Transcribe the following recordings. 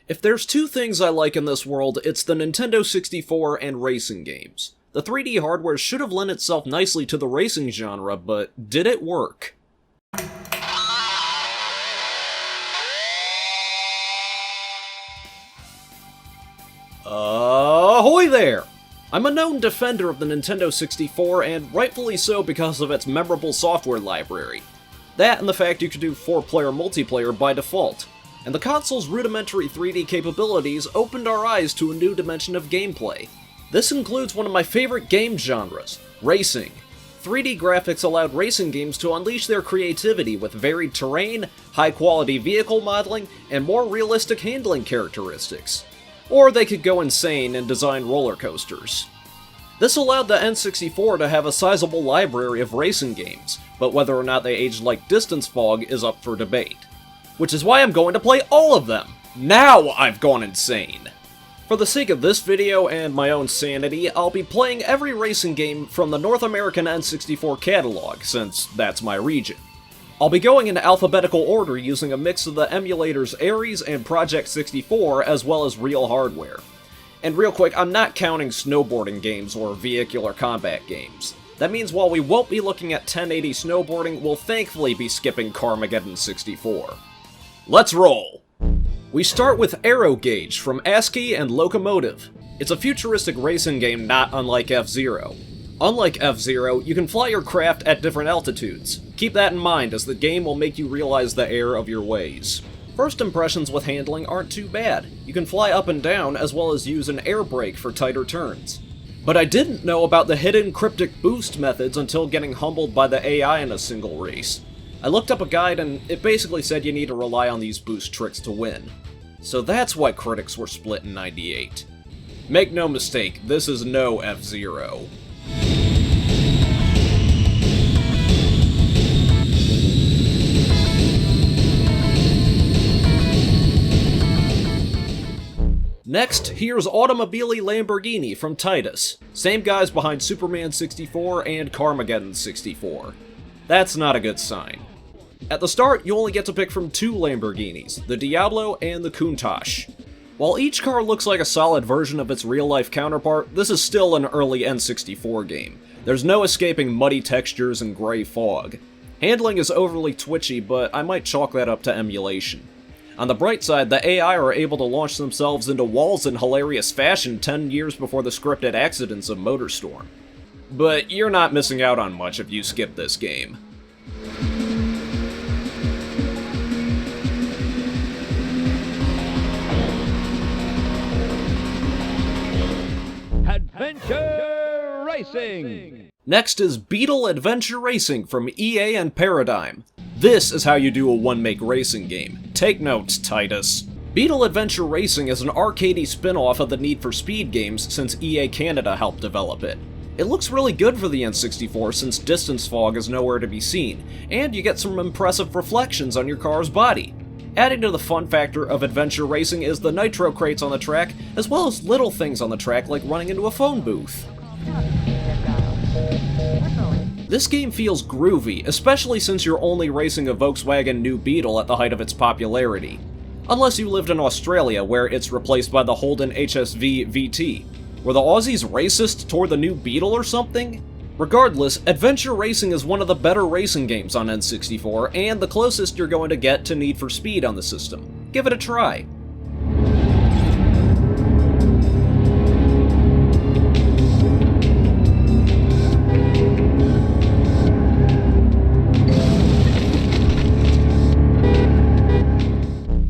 If there's two things I like in this world, it's the Nintendo 64 and racing games. The 3D hardware should have lent itself nicely to the racing genre, but did it work? Ahoy there! I'm a known defender of the Nintendo 64, and rightfully so because of its memorable software library. That and the fact you could do 4-player multiplayer by default. And the console's rudimentary 3D capabilities opened our eyes to a new dimension of gameplay. This includes one of my favorite game genres, racing. 3D graphics allowed racing games to unleash their creativity with varied terrain, high-quality vehicle modeling, and more realistic handling characteristics. Or they could go insane and design roller coasters. This allowed the N64 to have a sizable library of racing games, but whether or not they aged like Distance Fog is up for debate. Which is why I'm going to play all of them! Now I've gone insane! For the sake of this video and my own sanity, I'll be playing every racing game from the North American N64 catalog, since that's my region. I'll be going in alphabetical order using a mix of the emulators Ares and Project 64, as well as real hardware. And real quick, I'm not counting snowboarding games or vehicular combat games. That means while we won't be looking at 1080 snowboarding, we'll thankfully be skipping Carmageddon 64. Let's roll! We start with Aero Gauge from ASCII and Locomotive. It's a futuristic racing game not unlike F-Zero. Unlike F-Zero, you can fly your craft at different altitudes. Keep that in mind, as the game will make you realize the error of your ways. First impressions with handling aren't too bad. You can fly up and down, as well as use an air brake for tighter turns. But I didn't know about the hidden cryptic boost methods until getting humbled by the AI in a single race. I looked up a guide and it basically said you need to rely on these boost tricks to win. So that's why critics were split in '98. Make no mistake, this is no F-Zero. Next, here's Automobili Lamborghini from Titus. Same guys behind Superman 64 and Carmageddon 64. That's not a good sign. At the start, you only get to pick from two Lamborghinis, the Diablo and the Countach. While each car looks like a solid version of its real-life counterpart, this is still an early N64 game. There's no escaping muddy textures and gray fog. Handling is overly twitchy, but I might chalk that up to emulation. On the bright side, the AI are able to launch themselves into walls in hilarious fashion 10 years before the scripted accidents of MotorStorm. But you're not missing out on much if you skip this game. Adventure Racing! Next is Beetle Adventure Racing from EA and Paradigm. This is how you do a one-make racing game. Take notes, Titus. Beetle Adventure Racing is an arcadey spin-off of the Need for Speed games since EA Canada helped develop it. It looks really good for the N64 since Distance Fog is nowhere to be seen, and you get some impressive reflections on your car's body. Adding to the fun factor of adventure racing is the nitro crates on the track, as well as little things on the track like running into a phone booth. This game feels groovy, especially since you're only racing a Volkswagen New Beetle at the height of its popularity. Unless you lived in Australia, where it's replaced by the Holden HSV VT. Were the Aussies racist toward the New Beetle or something? Regardless, adventure racing is one of the better racing games on N64, and the closest you're going to get to Need for Speed on the system. Give it a try.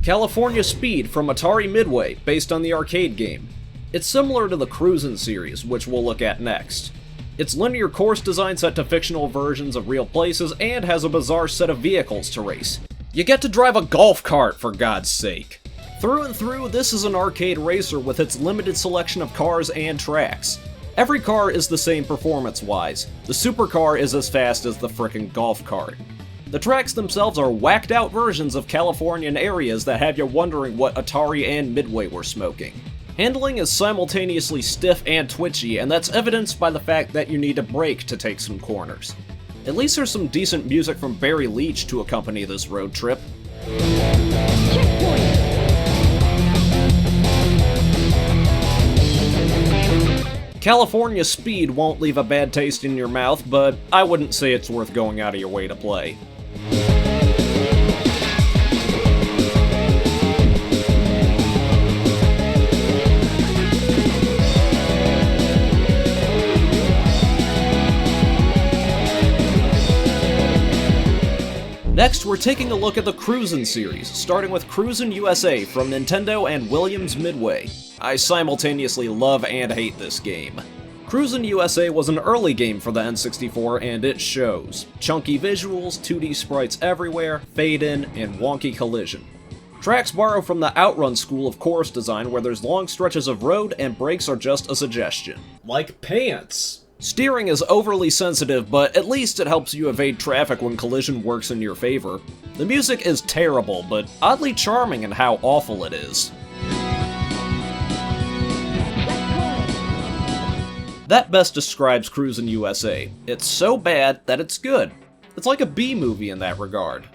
California Speed from Atari Midway, based on the arcade game. It's similar to the Cruisin' series, which we'll look at next. It's linear course design set to fictional versions of real places and has a bizarre set of vehicles to race. You get to drive a golf cart, for God's sake. Through and through, this is an arcade racer with its limited selection of cars and tracks. Every car is the same performance-wise. The supercar is as fast as the frickin' golf cart. The tracks themselves are whacked out versions of Californian areas that have you wondering what Atari and Midway were smoking. Handling is simultaneously stiff and twitchy, and that's evidenced by the fact that you need to brake to take some corners. At least there's some decent music from Barry Leach to accompany this road trip. Checkpoint! California Speed won't leave a bad taste in your mouth, but I wouldn't say it's worth going out of your way to play. Next, we're taking a look at the Cruisin' series, starting with Cruisin' USA from Nintendo and Williams Midway. I simultaneously love and hate this game. Cruisin' USA was an early game for the N64, and it shows. Chunky visuals, 2D sprites everywhere, fade-in, and wonky collision. Tracks borrow from the Outrun school of course design, where there's long stretches of road and brakes are just a suggestion. Like pants! Steering is overly sensitive, but at least it helps you evade traffic when collision works in your favor. The music is terrible, but oddly charming in how awful it is. That best describes Cruisin' USA. It's so bad that it's good. It's like a B-movie in that regard.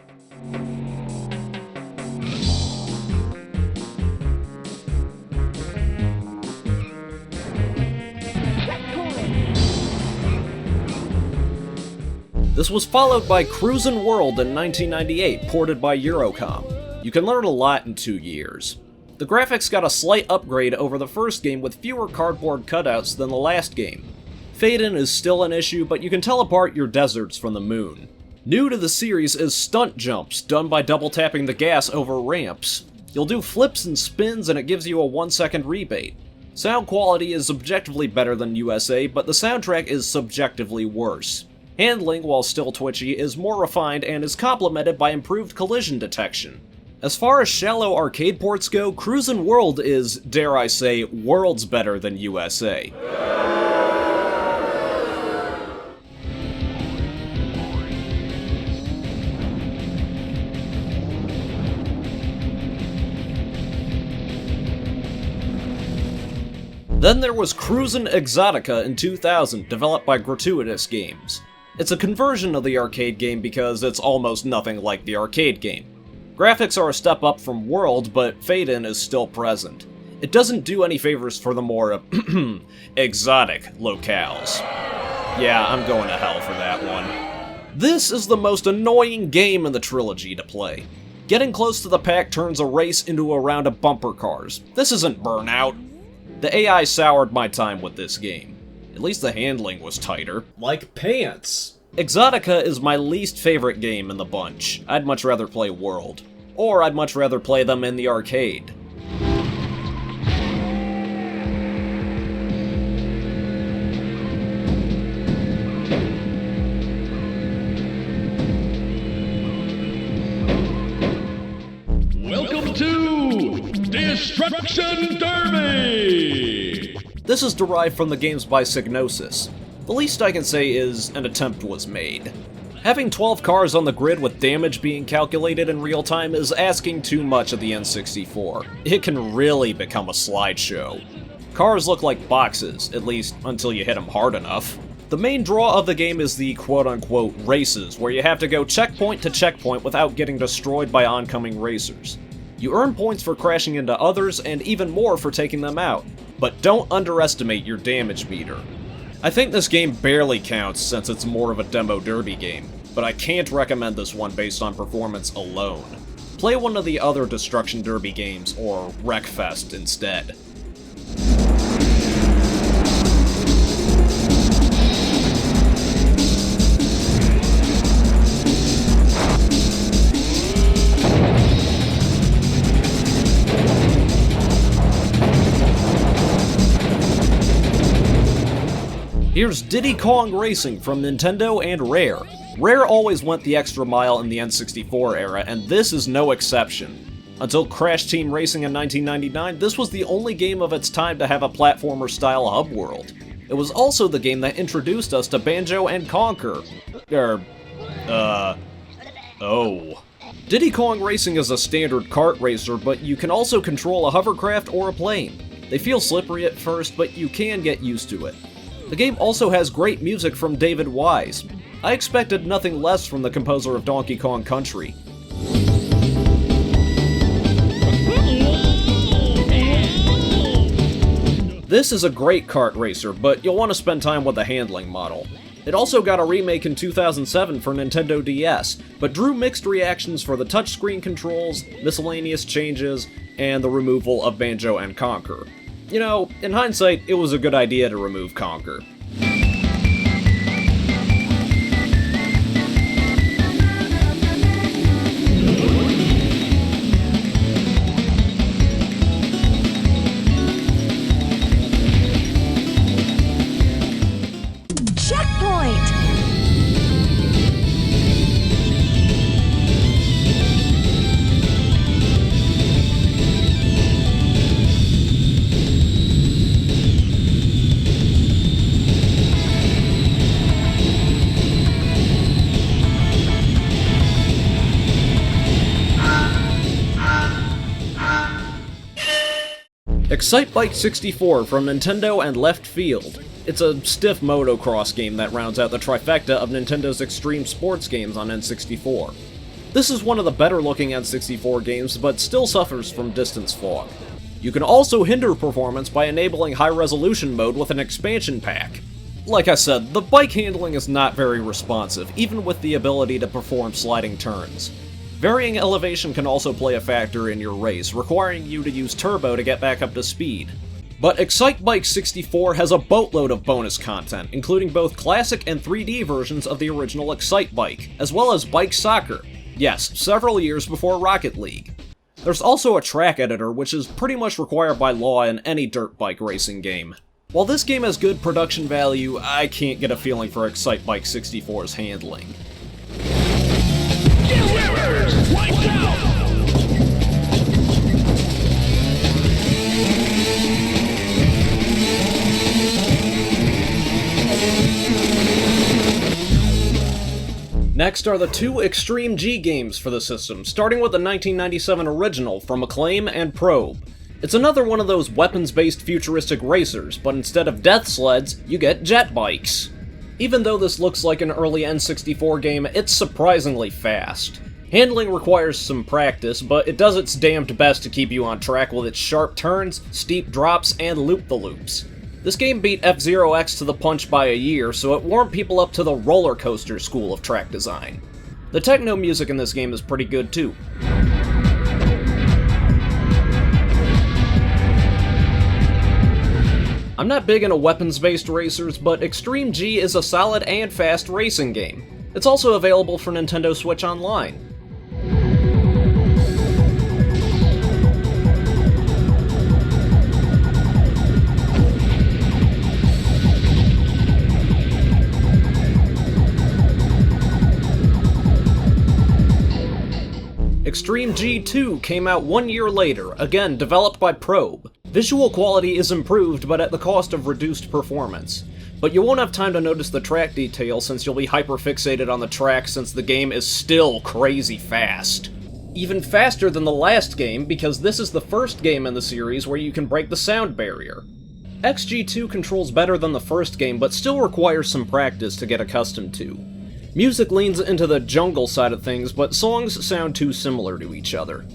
This was followed by Cruisin' World in 1998, ported by Eurocom. You can learn a lot in 2 years. The graphics got a slight upgrade over the first game with fewer cardboard cutouts than the last game. Fade-in is still an issue, but you can tell apart your deserts from the moon. New to the series is stunt jumps, done by double tapping the gas over ramps. You'll do flips and spins and it gives you a 1-second rebate. Sound quality is objectively better than USA, but the soundtrack is subjectively worse. Handling, while still twitchy, is more refined and is complemented by improved collision detection. As far as shallow arcade ports go, Cruisin' World is, dare I say, worlds better than USA. Then there was Cruisin' Exotica in 2000, developed by Gratuitous Games. It's a conversion of the arcade game because it's almost nothing like the arcade game. Graphics are a step up from World, but fade-in is still present. It doesn't do any favors for the more exotic locales. Yeah, I'm going to hell for that one. This is the most annoying game in the trilogy to play. Getting close to the pack turns a race into a round of bumper cars. This isn't Burnout. The AI soured my time with this game. At least the handling was tighter. Like pants! Exotica is my least favorite game in the bunch. I'd much rather play World. Or I'd much rather play them in the arcade. Welcome to Destruction Derby! This is derived from the games by Psygnosis. The least I can say is an attempt was made. Having 12 cars on the grid with damage being calculated in real time is asking too much of the N64. It can really become a slideshow. Cars look like boxes, at least until you hit them hard enough. The main draw of the game is the quote-unquote races, where you have to go checkpoint to checkpoint without getting destroyed by oncoming racers. You earn points for crashing into others, and even more for taking them out. But don't underestimate your damage meter. I think this game barely counts since it's more of a demo derby game, but I can't recommend this one based on performance alone. Play one of the other Destruction Derby games, or Wreckfest instead. Here's Diddy Kong Racing from Nintendo and Rare. Rare always went the extra mile in the N64 era, and this is no exception. Until Crash Team Racing in 1999, this was the only game of its time to have a platformer-style hub world. It was also the game that introduced us to Banjo and Conquer. Diddy Kong Racing is a standard kart racer, but you can also control a hovercraft or a plane. They feel slippery at first, but you can get used to it. The game also has great music from David Wise. I expected nothing less from the composer of Donkey Kong Country. This is a great kart racer, but you'll want to spend time with the handling model. It also got a remake in 2007 for Nintendo DS, but drew mixed reactions for the touchscreen controls, miscellaneous changes, and the removal of Banjo and Conker. You know, in hindsight, it was a good idea to remove Conker. Excitebike 64 from Nintendo and Left Field. It's a stiff motocross game that rounds out the trifecta of Nintendo's extreme sports games on N64. This is one of the better looking N64 games, but still suffers from distance fog. You can also hinder performance by enabling high resolution mode with an expansion pack. Like I said, the bike handling is not very responsive, even with the ability to perform sliding turns. Varying elevation can also play a factor in your race, requiring you to use turbo to get back up to speed. But Excitebike 64 has a boatload of bonus content, including both classic and 3D versions of the original Excitebike, as well as Bike Soccer. Yes, several years before Rocket League. There's also a track editor, which is pretty much required by law in any dirt bike racing game. While this game has good production value, I can't get a feeling for Excitebike 64's handling. Wiped out! Next are the two Extreme G games for the system, starting with the 1997 original from Acclaim and Probe. It's another one of those weapons-based futuristic racers, but instead of death sleds, you get jet bikes. Even though this looks like an early N64 game, it's surprisingly fast. Handling requires some practice, but it does its damned best to keep you on track with its sharp turns, steep drops, and loop-the-loops. This game beat F-Zero X to the punch by a year, so it warmed people up to the roller coaster school of track design. The techno music in this game is pretty good too. I'm not big into weapons-based racers, but Extreme G is a solid and fast racing game. It's also available for Nintendo Switch Online. Extreme G2 came out 1 year later, again developed by Probe. Visual quality is improved, but at the cost of reduced performance. But you won't have time to notice the track detail since you'll be hyper-fixated on the track since the game is still crazy fast. Even faster than the last game, because this is the first game in the series where you can break the sound barrier. XG2 controls better than the first game, but still requires some practice to get accustomed to. Music leans into the jungle side of things, but songs sound too similar to each other.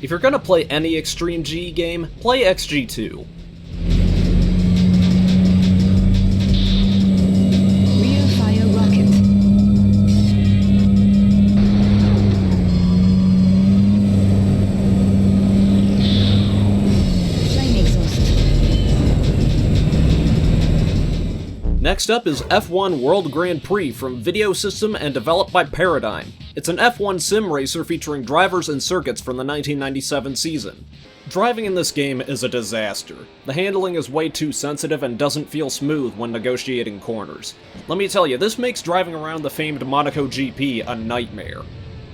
If you're gonna play any Extreme G game, play XG2. Rear fire rocket. Flame exhaust. Next up is F1 World Grand Prix from Video System and developed by Paradigm. It's an F1 sim racer featuring drivers and circuits from the 1997 season. Driving in this game is a disaster. The handling is way too sensitive and doesn't feel smooth when negotiating corners. Let me tell you, this makes driving around the famed Monaco GP a nightmare.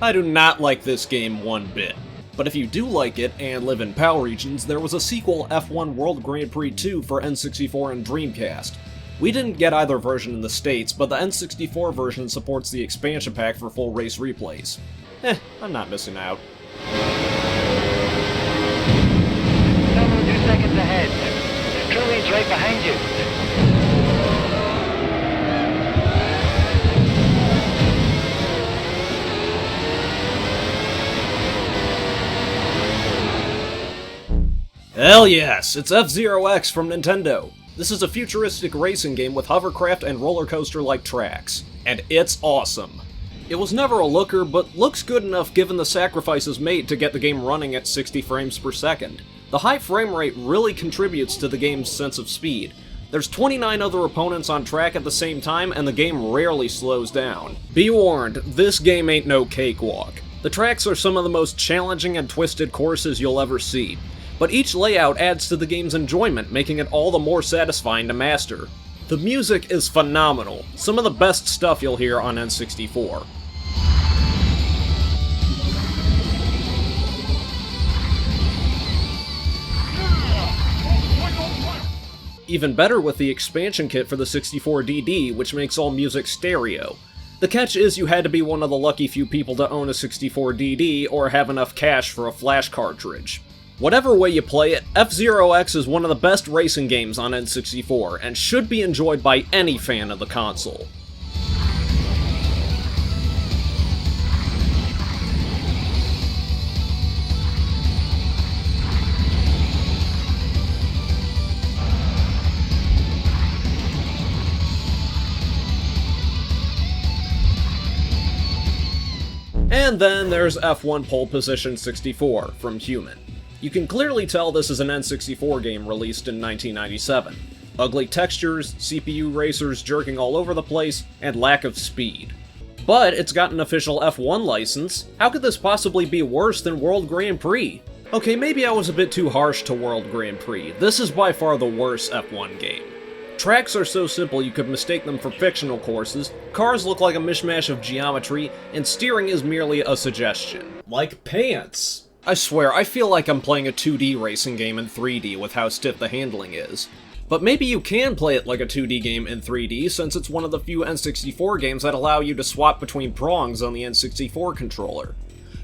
I do not like this game one bit. But if you do like it and live in PAL regions, there was a sequel, F1 World Grand Prix 2 for N64 and Dreamcast. We didn't get either version in the States, but the N64 version supports the expansion pack for full race replays. I'm not missing out. Double 2 seconds ahead. Crew is right behind you. Hell yes, it's F-Zero X from Nintendo. This is a futuristic racing game with hovercraft and roller coaster-like tracks, and it's awesome. It was never a looker, but looks good enough given the sacrifices made to get the game running at 60 frames per second. The high frame rate really contributes to the game's sense of speed. There's 29 other opponents on track at the same time, and the game rarely slows down. Be warned, this game ain't no cakewalk. The tracks are some of the most challenging and twisted courses you'll ever see, but each layout adds to the game's enjoyment, making it all the more satisfying to master. The music is phenomenal, some of the best stuff you'll hear on N64. Even better with the expansion kit for the 64DD, which makes all music stereo. The catch is you had to be one of the lucky few people to own a 64DD or have enough cash for a flash cartridge. Whatever way you play it, F-Zero X is one of the best racing games on N64, and should be enjoyed by any fan of the console. And then there's F1 Pole Position 64 from Human. You can clearly tell this is an N64 game released in 1997. Ugly textures, CPU racers jerking all over the place, and lack of speed. But it's got an official F1 license. How could this possibly be worse than World Grand Prix? Okay, maybe I was a bit too harsh to World Grand Prix. This is by far the worst F1 game. Tracks are so simple you could mistake them for fictional courses, cars look like a mishmash of geometry, and steering is merely a suggestion. Like pants! I swear, I feel like I'm playing a 2D racing game in 3D with how stiff the handling is. But maybe you can play it like a 2D game in 3D, since it's one of the few N64 games that allow you to swap between prongs on the N64 controller.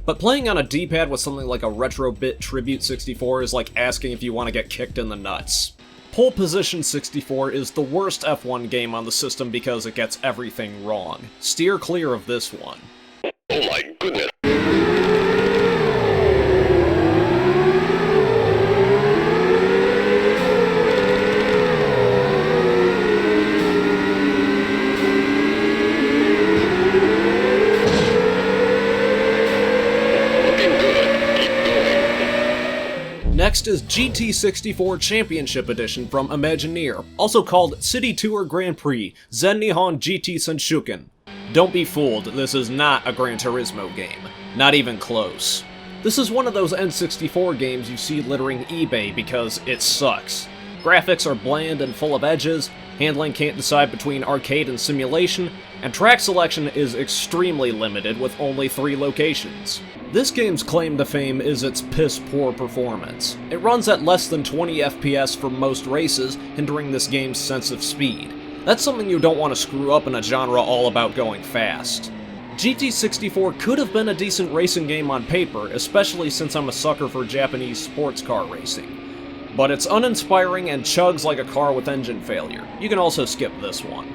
But playing on a D-pad with something like a retro-bit Tribute 64 is like asking if you want to get kicked in the nuts. Pole Position 64 is the worst F1 game on the system because it gets everything wrong. Steer clear of this one. Oh my goodness. Next is GT64 Championship Edition from Imagineer, also called City Tour Grand Prix, Zen Nihon GT Senshuken. Don't be fooled, this is not a Gran Turismo game. Not even close. This is one of those N64 games you see littering eBay because it sucks. Graphics are bland and full of edges, handling can't decide between arcade and simulation, and track selection is extremely limited with only 3 locations. This game's claim to fame is its piss-poor performance. It runs at less than 20 FPS for most races, hindering this game's sense of speed. That's something you don't want to screw up in a genre all about going fast. GT64 could have been a decent racing game on paper, especially since I'm a sucker for Japanese sports car racing. But it's uninspiring and chugs like a car with engine failure. You can also skip this one.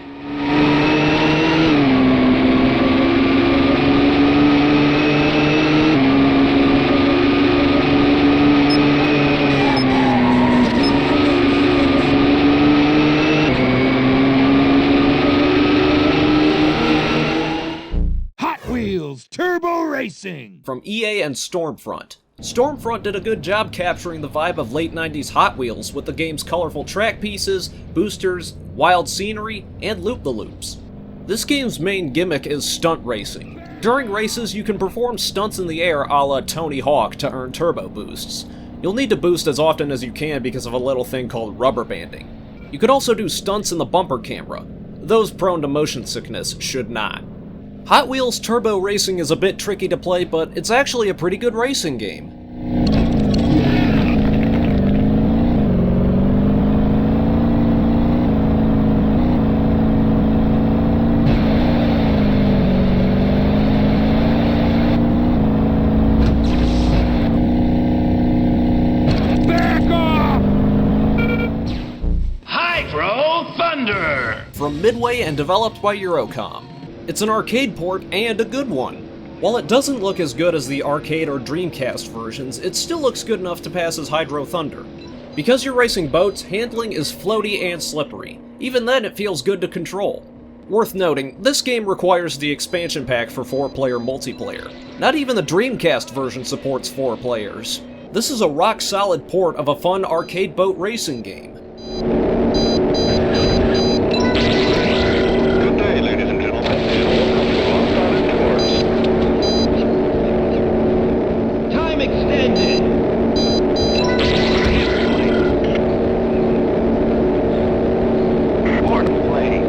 Turbo Racing! From EA and Stormfront. Stormfront did a good job capturing the vibe of late 90s Hot Wheels with the game's colorful track pieces, boosters, wild scenery, and loop-the-loops. This game's main gimmick is stunt racing. During races, you can perform stunts in the air a la Tony Hawk to earn turbo boosts. You'll need to boost as often as you can because of a little thing called rubber banding. You could also do stunts in the bumper camera. Those prone to motion sickness should not. Hot Wheels Turbo Racing is a bit tricky to play, but it's actually a pretty good racing game. Back off! Hydro Thunder! From Midway and developed by Eurocom. It's an arcade port, and a good one. While it doesn't look as good as the arcade or Dreamcast versions, it still looks good enough to pass as Hydro Thunder. Because you're racing boats, handling is floaty and slippery. Even then, it feels good to control. Worth noting, this game requires the expansion pack for 4-player multiplayer. Not even the Dreamcast version supports 4 players. This is a rock-solid port of a fun arcade boat racing game. Good day, ladies and gentlemen, and welcome to Off-Road Tours. Time extended. Port play.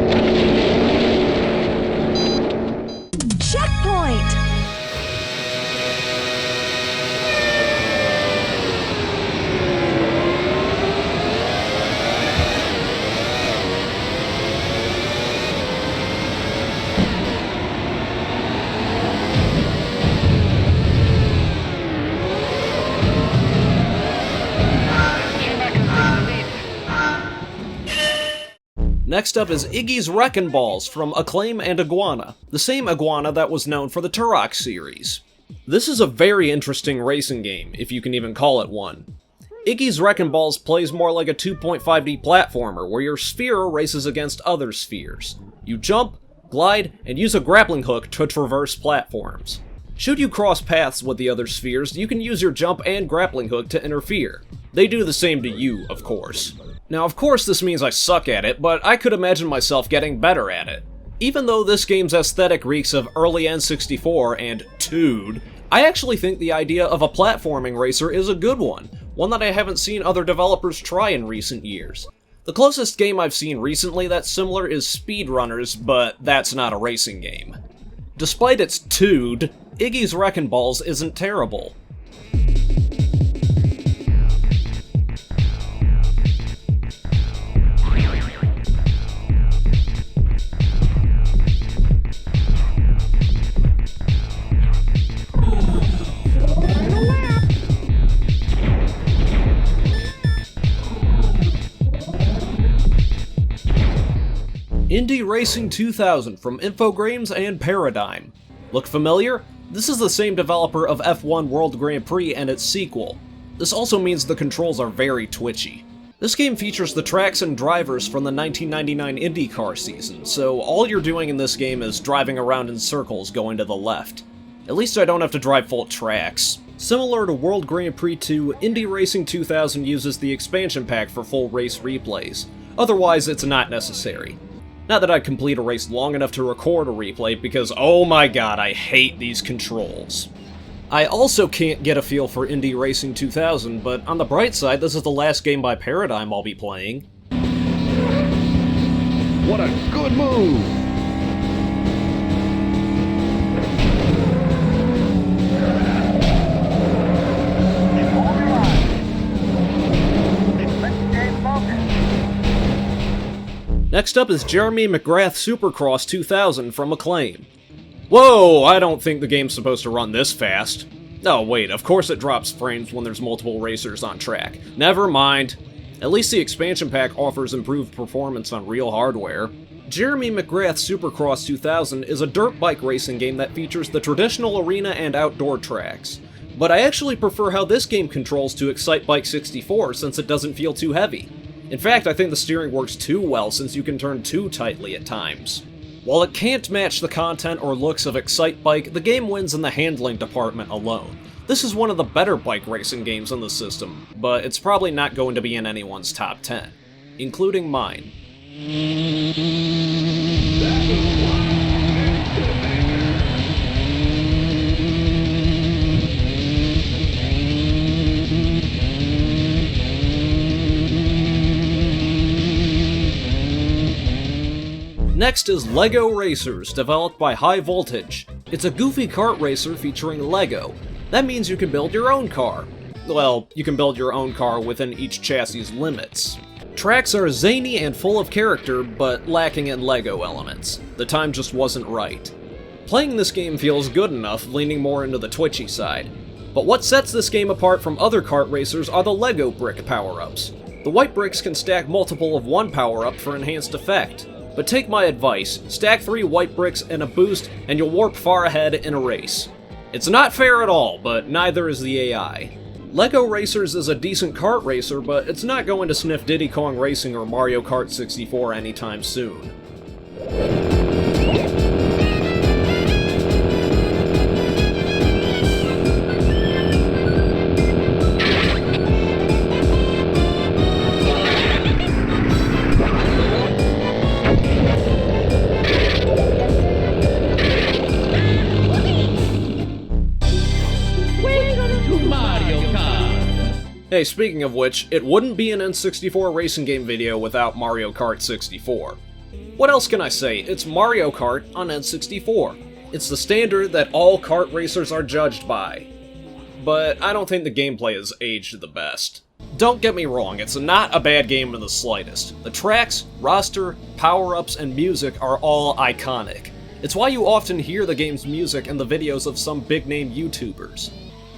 Checkpoint! Next up is Iggy's Wreckin' Balls from Acclaim and Iguana, the same Iguana that was known for the Turok series. This is a very interesting racing game, if you can even call it one. Iggy's Wreckin' Balls plays more like a 2.5D platformer, where your sphere races against other spheres. You jump, glide, and use a grappling hook to traverse platforms. Should you cross paths with the other spheres, you can use your jump and grappling hook to interfere. They do the same to you, of course. Now, of course this means I suck at it, but I could imagine myself getting better at it. Even though this game's aesthetic reeks of early N64 and Tood, I actually think the idea of a platforming racer is a good one that I haven't seen other developers try in recent years. The closest game I've seen recently that's similar is Speedrunners, but that's not a racing game. Despite its Tood, Iggy's Wreckin' Balls isn't terrible. Indie Racing 2000 from Infogrames and Paradigm. Look familiar? This is the same developer of F1 World Grand Prix and its sequel. This also means the controls are very twitchy. This game features the tracks and drivers from the 1999 IndyCar season, so all you're doing in this game is driving around in circles going to the left. At least I don't have to drive full tracks. Similar to World Grand Prix 2, Indie Racing 2000 uses the expansion pack for full race replays. Otherwise, it's not necessary. Not that I'd complete a race long enough to record a replay, because oh my god, I hate these controls. I also can't get a feel for Indie Racing 2000, but on the bright side, this is the last game by Paradigm I'll be playing. What a good move! Next up is Jeremy McGrath Supercross 2000 from Acclaim. Whoa, I don't think the game's supposed to run this fast. Oh wait, of course it drops frames when there's multiple racers on track. Never mind. At least the expansion pack offers improved performance on real hardware. Jeremy McGrath Supercross 2000 is a dirt bike racing game that features the traditional arena and outdoor tracks. But I actually prefer how this game controls to Excitebike 64 since it doesn't feel too heavy. In fact, I think the steering works too well since you can turn too tightly at times. While it can't match the content or looks of Excitebike, the game wins in the handling department alone. This is one of the better bike racing games in the system, but it's probably not going to be in anyone's top 10, including mine. Next is LEGO Racers, developed by High Voltage. It's a goofy kart racer featuring LEGO. That means you can build your own car. Well, you can build your own car within each chassis' limits. Tracks are zany and full of character, but lacking in LEGO elements. The time just wasn't right. Playing this game feels good enough, leaning more into the twitchy side. But what sets this game apart from other kart racers are the LEGO brick power-ups. The white bricks can stack multiple of one power-up for enhanced effect. But take my advice, stack 3 white bricks and a boost, and you'll warp far ahead in a race. It's not fair at all, but neither is the AI. Lego Racers is a decent kart racer, but it's not going to sniff Diddy Kong Racing or Mario Kart 64 anytime soon. Hey, speaking of which, it wouldn't be an N64 racing game video without Mario Kart 64. What else can I say? It's Mario Kart on N64. It's the standard that all kart racers are judged by. But I don't think the gameplay has aged the best. Don't get me wrong, it's not a bad game in the slightest. The tracks, roster, power-ups, and music are all iconic. It's why you often hear the game's music in the videos of some big-name YouTubers.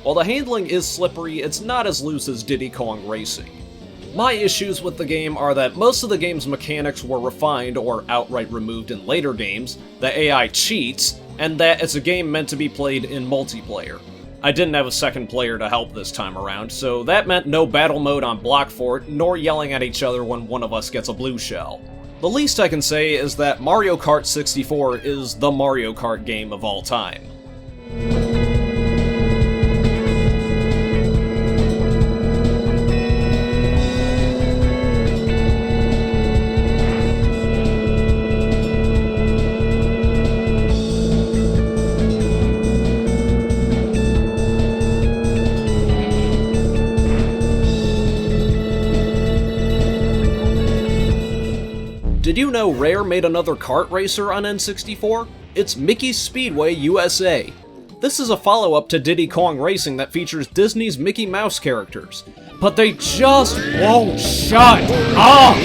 While the handling is slippery, it's not as loose as Diddy Kong Racing. My issues with the game are that most of the game's mechanics were refined or outright removed in later games, the AI cheats, and that it's a game meant to be played in multiplayer. I didn't have a second player to help this time around, so that meant no battle mode on Block Fort, nor yelling at each other when one of us gets a blue shell. The least I can say is that Mario Kart 64 is the Mario Kart game of all time. Did you know Rare made another kart racer on N64? It's Mickey's Speedway USA. This is a follow-up to Diddy Kong Racing that features Disney's Mickey Mouse characters. But they just won't shut up!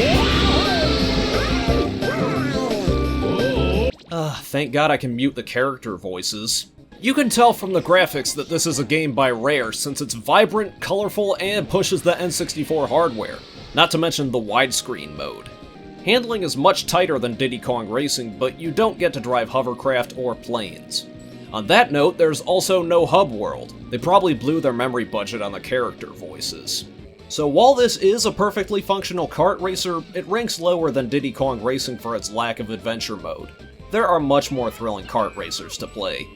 Thank God I can mute the character voices. You can tell from the graphics that this is a game by Rare since it's vibrant, colorful, and pushes the N64 hardware, not to mention the widescreen mode. Handling is much tighter than Diddy Kong Racing, but you don't get to drive hovercraft or planes. On that note, there's also no hub world. They probably blew their memory budget on the character voices. So while this is a perfectly functional kart racer, it ranks lower than Diddy Kong Racing for its lack of adventure mode. There are much more thrilling kart racers to play.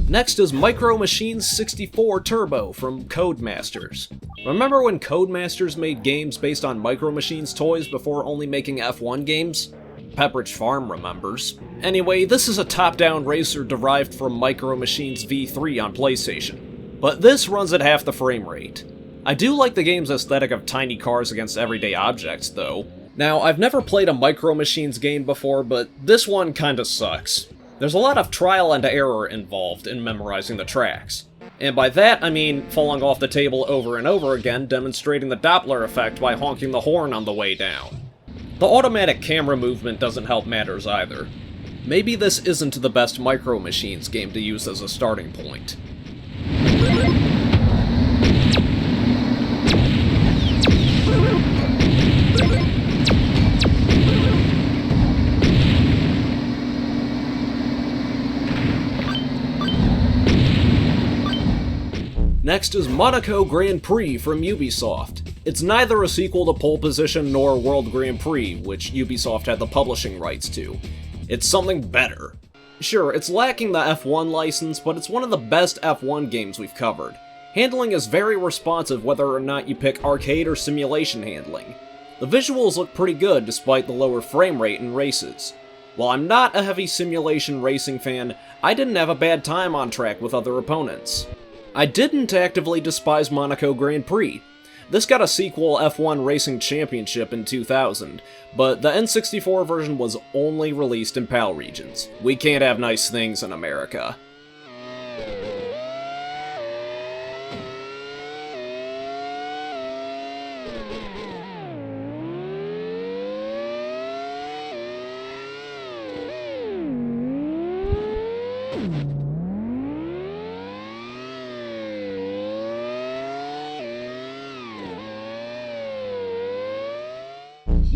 Next is Micro Machines 64 Turbo from Codemasters. Remember when Codemasters made games based on Micro Machines toys before only making F1 games? Pepperidge Farm remembers. Anyway, this is a top-down racer derived from Micro Machines V3 on PlayStation, but this runs at half the frame rate. I do like the game's aesthetic of tiny cars against everyday objects, though. Now, I've never played a Micro Machines game before, but this one kinda sucks. There's a lot of trial and error involved in memorizing the tracks. And by that, I mean falling off the table over and over again, demonstrating the Doppler effect by honking the horn on the way down. The automatic camera movement doesn't help matters either. Maybe this isn't the best Micro Machines game to use as a starting point. Next is Monaco Grand Prix from Ubisoft. It's neither a sequel to Pole Position nor World Grand Prix, which Ubisoft had the publishing rights to. It's something better. Sure, it's lacking the F1 license, but it's one of the best F1 games we've covered. Handling is very responsive whether or not you pick arcade or simulation handling. The visuals look pretty good despite the lower frame rate in races. While I'm not a heavy simulation racing fan, I didn't have a bad time on track with other opponents. I didn't actively despise Monaco Grand Prix. This got a sequel, F1 Racing Championship, in 2000, but the N64 version was only released in PAL regions. We can't have nice things in America.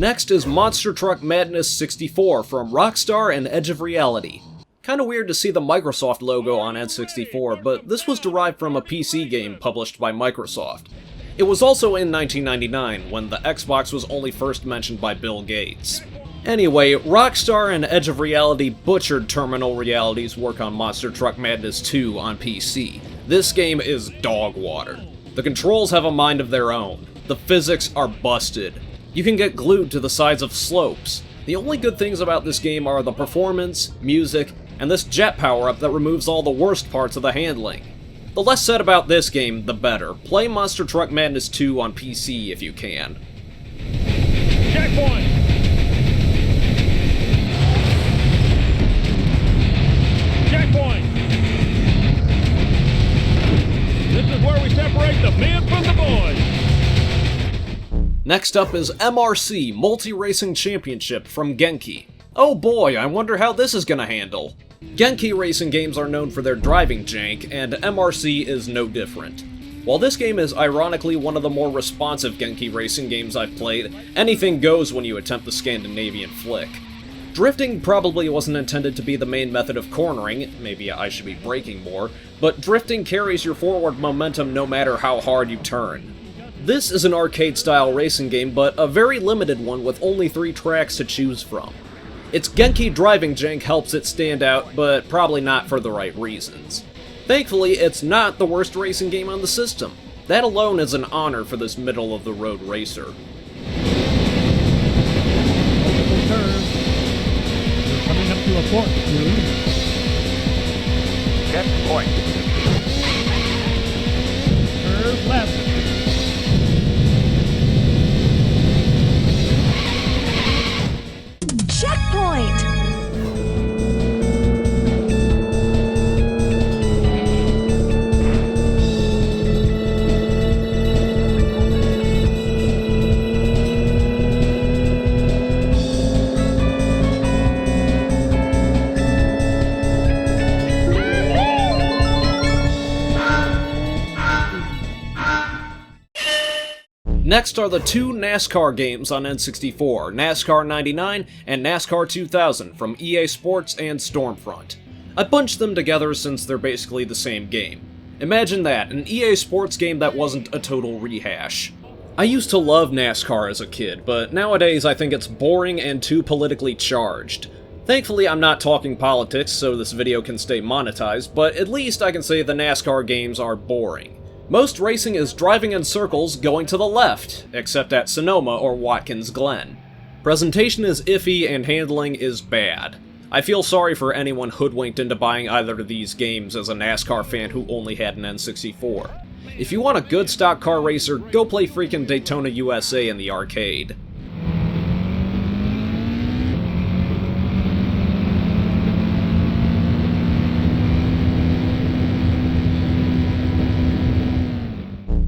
Next is Monster Truck Madness 64 from Rockstar and Edge of Reality. Kinda weird to see the Microsoft logo on N64, but this was derived from a PC game published by Microsoft. It was also in 1999, when the Xbox was only first mentioned by Bill Gates. Anyway, Rockstar and Edge of Reality butchered Terminal Reality's work on Monster Truck Madness 2 on PC. This game is dog water. The controls have a mind of their own. The physics are busted. You can get glued to the sides of slopes. The only good things about this game are the performance, music, and this jet power-up that removes all the worst parts of the handling. The less said about this game, the better. Play Monster Truck Madness 2 on PC if you can. Checkpoint! Checkpoint! This is where we separate the men from the boys! Next up is MRC, Multi-Racing Championship from Genki. Oh boy, I wonder how this is gonna handle. Genki racing games are known for their driving jank, and MRC is no different. While this game is ironically one of the more responsive Genki racing games I've played, anything goes when you attempt the Scandinavian flick. Drifting probably wasn't intended to be the main method of cornering, maybe I should be braking more, but drifting carries your forward momentum no matter how hard you turn. This is an arcade-style racing game, but a very limited one with only 3 tracks to choose from. Its Genki driving jank helps it stand out, but probably not for the right reasons. Thankfully, it's not the worst racing game on the system. That alone is an honor for this middle-of-the-road racer. Multiple turns. We're coming up to a fork soon. Checkpoint. Curve left. Checkpoint! Next are the 2 NASCAR games on N64, NASCAR 99 and NASCAR 2000 from EA Sports and Stormfront. I bunched them together since they're basically the same game. Imagine that, an EA Sports game that wasn't a total rehash. I used to love NASCAR as a kid, but nowadays I think it's boring and too politically charged. Thankfully I'm not talking politics, so this video can stay monetized, but at least I can say the NASCAR games are boring. Most racing is driving in circles going to the left, except at Sonoma or Watkins Glen. Presentation is iffy and handling is bad. I feel sorry for anyone hoodwinked into buying either of these games as a NASCAR fan who only had an N64. If you want a good stock car racer, go play freaking Daytona USA in the arcade.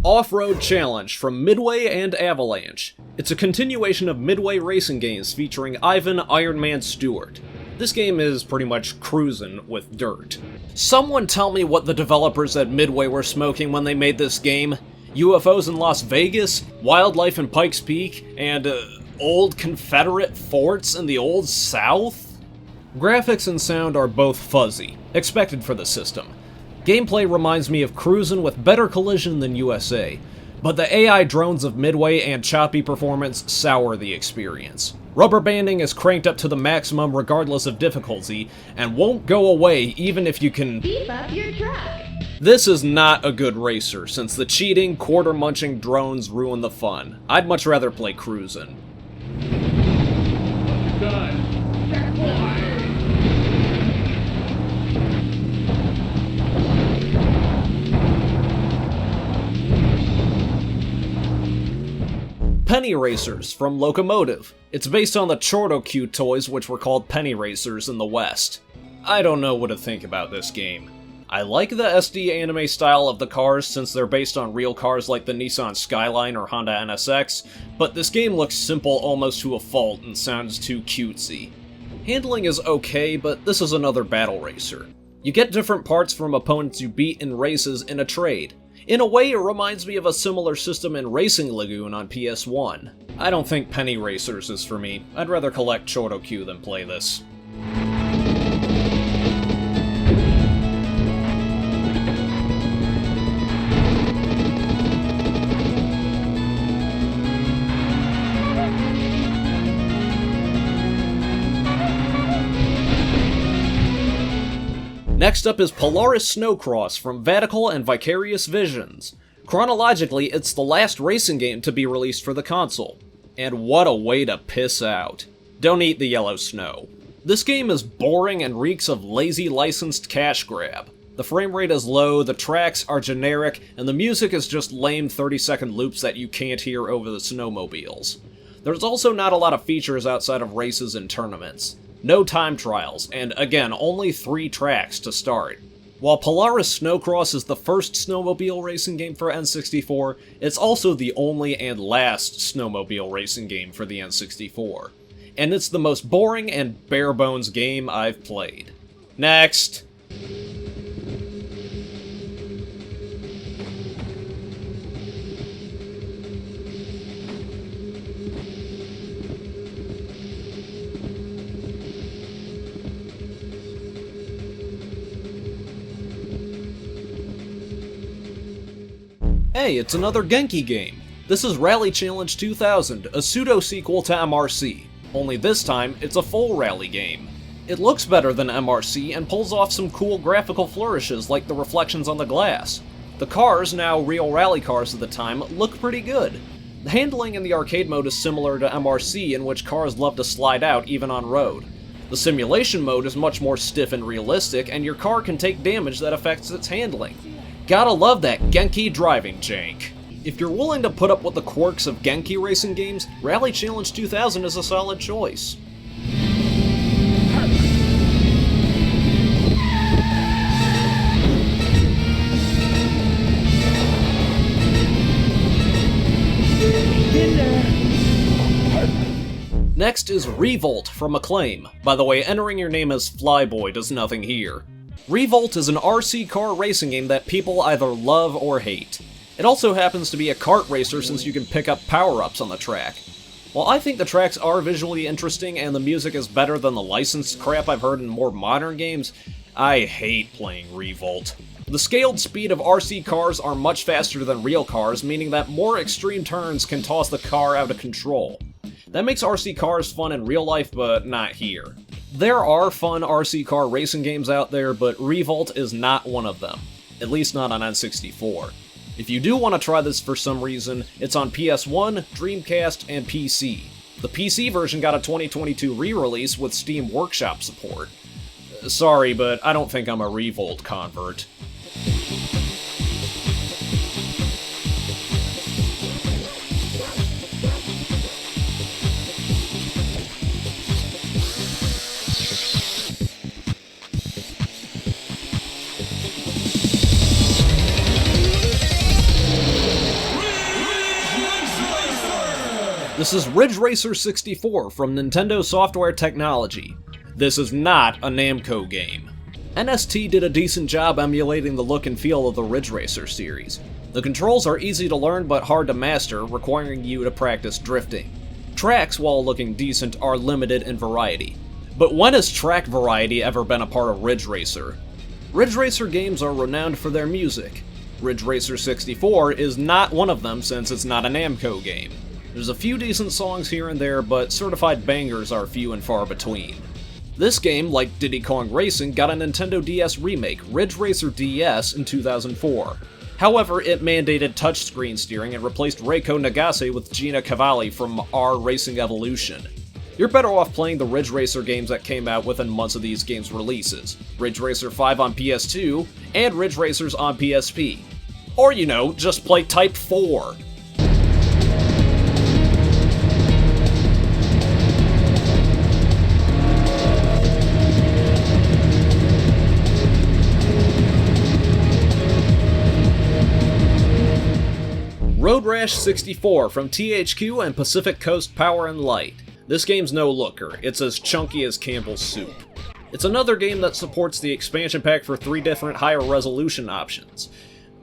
Off-Road Challenge from Midway and Avalanche. It's a continuation of Midway racing games featuring Ivan Iron Man Stewart. This game is pretty much cruising with dirt. Someone tell me what the developers at Midway were smoking when they made this game? UFOs in Las Vegas, wildlife in Pikes Peak, and old Confederate forts in the Old South? Graphics and sound are both fuzzy, expected for the system. Gameplay reminds me of cruisin' with better collision than USA, but the AI drones of Midway and choppy performance sour the experience. Rubber banding is cranked up to the maximum regardless of difficulty, and won't go away even if you can Beef up your truck! This is not a good racer, since the cheating, quarter-munching drones ruin the fun. I'd much rather play cruisin'. Done. Checkpoint! Penny Racers from Locomotive. It's based on the Chordo-Q toys which were called Penny Racers in the West. I don't know what to think about this game. I like the SD anime style of the cars since they're based on real cars like the Nissan Skyline or Honda NSX, but this game looks simple almost to a fault and sounds too cutesy. Handling is okay, but this is another battle racer. You get different parts from opponents you beat in races in a trade. In a way, it reminds me of a similar system in Racing Lagoon on PS1. I don't think Penny Racers is for me. I'd rather collect Chorokyu than play this. Next up is Polaris Snowcross from Vatical and Vicarious Visions. Chronologically, it's the last racing game to be released for the console. And what a way to piss out. Don't eat the yellow snow. This game is boring and reeks of lazy licensed cash grab. The frame rate is low, the tracks are generic, and the music is just lame 30-second loops that you can't hear over the snowmobiles. There's also not a lot of features outside of races and tournaments. No time trials, and again, only 3 tracks to start. While Polaris Snowcross is the first snowmobile racing game for N64, it's also the only and last snowmobile racing game for the N64. And it's the most boring and bare-bones game I've played. Next! Hey, it's another Genki game! This is Rally Challenge 2000, a pseudo-sequel to MRC. Only this time, it's a full rally game. It looks better than MRC and pulls off some cool graphical flourishes like the reflections on the glass. The cars, now real rally cars at the time, look pretty good. The handling in the arcade mode is similar to MRC, in which cars love to slide out even on road. The simulation mode is much more stiff and realistic, and your car can take damage that affects its handling. Gotta love that Genki driving jank. If you're willing to put up with the quirks of Genki racing games, Rally Challenge 2000 is a solid choice. Next is Revolt from Acclaim. By the way, entering your name as Flyboy does nothing here. Revolt is an RC car racing game that people either love or hate. It also happens to be a kart racer since you can pick up power-ups on the track. While I think the tracks are visually interesting and the music is better than the licensed crap I've heard in more modern games, I hate playing Revolt. The scaled speed of RC cars are much faster than real cars, meaning that more extreme turns can toss the car out of control. That makes RC cars fun in real life, but not here. There are fun RC car racing games out there, but Revolt is not one of them. At least not on N64. If you do want to try this for some reason, it's on PS1, Dreamcast, and PC. The PC version got a 2022 re-release with Steam Workshop support. Sorry, but I don't think I'm a Revolt convert. This is Ridge Racer 64 from Nintendo Software Technology. This is not a Namco game. NST did a decent job emulating the look and feel of the Ridge Racer series. The controls are easy to learn but hard to master, requiring you to practice drifting. Tracks, while looking decent, are limited in variety. But when has track variety ever been a part of Ridge Racer? Ridge Racer games are renowned for their music. Ridge Racer 64 is not one of them since it's not a Namco game. There's a few decent songs here and there, but certified bangers are few and far between. This game, like Diddy Kong Racing, got a Nintendo DS remake, Ridge Racer DS, in 2004. However, it mandated touchscreen steering and replaced Reiko Nagase with Gina Cavalli from R Racing Evolution. You're better off playing the Ridge Racer games that came out within months of these games' releases, Ridge Racer 5 on PS2, and Ridge Racers on PSP. Or, you know, just play Type 4. Road Rash 64 from THQ and Pacific Coast Power and Light. This game's no looker, it's as chunky as Campbell's soup. It's another game that supports the expansion pack for 3 different higher resolution options.